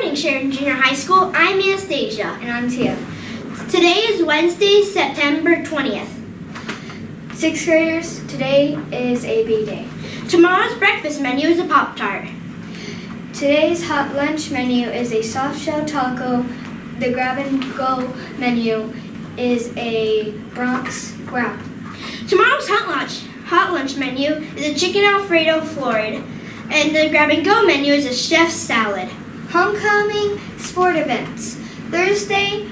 morning, Sheridan Junior High School. I'm Anastasia. And I'm Tia. Today is Wednesday, September 20th. Sixth graders, today is a big day. Tomorrow's breakfast menu is a Pop-Tart. Today's hot lunch menu is a soft shell taco. The grab and go menu is a Bronx wrap. Tomorrow's hot lunch menu is a chicken Alfredo florid. And the grab and go menu is a chef's salad. Homecoming sport events. Thursday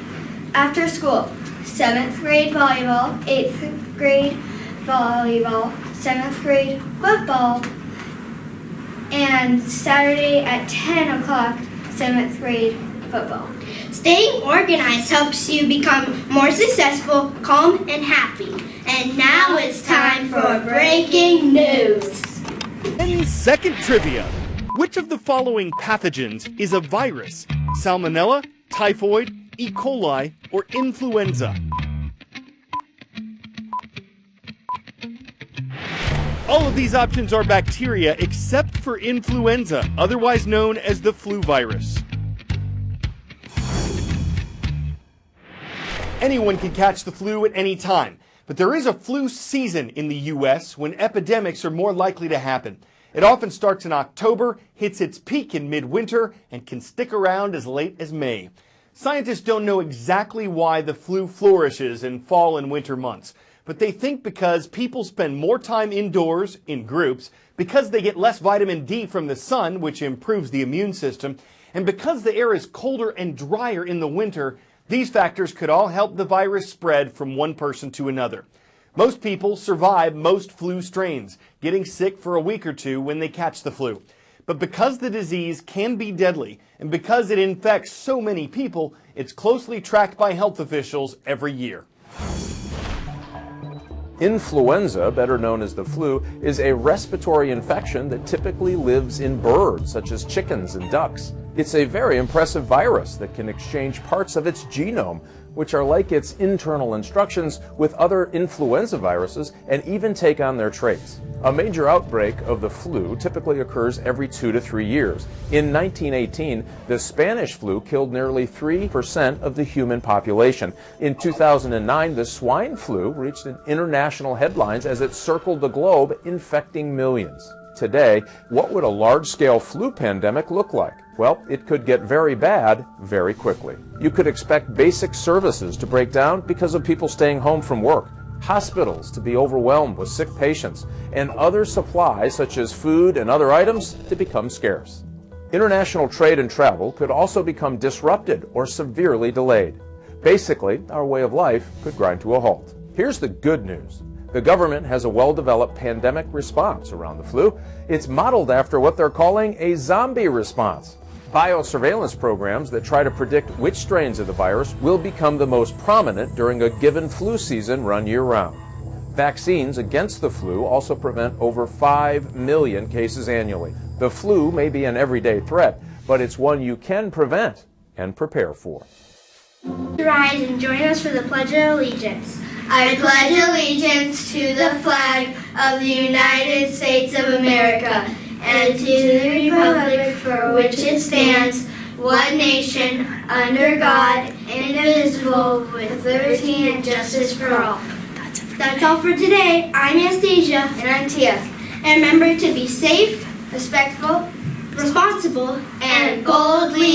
after school. 7th grade volleyball, 8th grade volleyball, 7th grade football, and Saturday at 10 o'clock, 7th grade football. Staying organized helps you become more successful, calm, and happy. And now it's time for breaking news. 10-second trivia. Which of the following pathogens is a virus? Salmonella, typhoid, E. coli, or influenza? All of these options are bacteria except for influenza, otherwise known as the flu virus. Anyone can catch the flu at any time, but there is a flu season in the U.S. when epidemics are more likely to happen. It often starts in October, hits its peak in midwinter, and can stick around as late as May. Scientists don't know exactly why the flu flourishes in fall and winter months, but they think because people spend more time indoors in groups, because they get less vitamin D from the sun, which improves the immune system, and because the air is colder and drier in the winter. These factors could all help the virus spread from one person to another. Most people survive most flu strains, getting sick for a week or two when they catch the flu. But because the disease can be deadly, and because it infects so many people, it's closely tracked by health officials every year. Influenza, better known as the flu, is a respiratory infection that typically lives in birds, such as chickens and ducks. It's a very impressive virus that can exchange parts of its genome, which are like its internal instructions, with other influenza viruses and even take on their traits. A major outbreak of the flu typically occurs every 2 to 3 years. In 1918, the Spanish flu killed nearly 3% of the human population. In 2009, the swine flu reached international headlines as it circled the globe, infecting millions. Today, what would a large-scale flu pandemic look like? Well, it could get very bad very quickly. You could expect basic services to break down because of people staying home from work, hospitals to be overwhelmed with sick patients, and other supplies such as food and other items to become scarce. International trade and travel could also become disrupted or severely delayed. Basically, our way of life could grind to a halt. Here's the good news. The government has a well-developed pandemic response around the flu. It's modeled after what they're calling a zombie response. Biosurveillance programs that try to predict which strains of the virus will become the most prominent during a given flu season run year-round. Vaccines against the flu also prevent over 5 million cases annually. The flu may be an everyday threat, but it's one you can prevent and prepare for. Rise and join us for the Pledge of Allegiance. I pledge allegiance to the flag of the United States of America and to the republic for which it stands, one nation, under God, indivisible, with liberty and justice for all. That's all for today. I'm Anastasia. And I'm Tia. And remember to be safe, Respectful, responsible, and boldly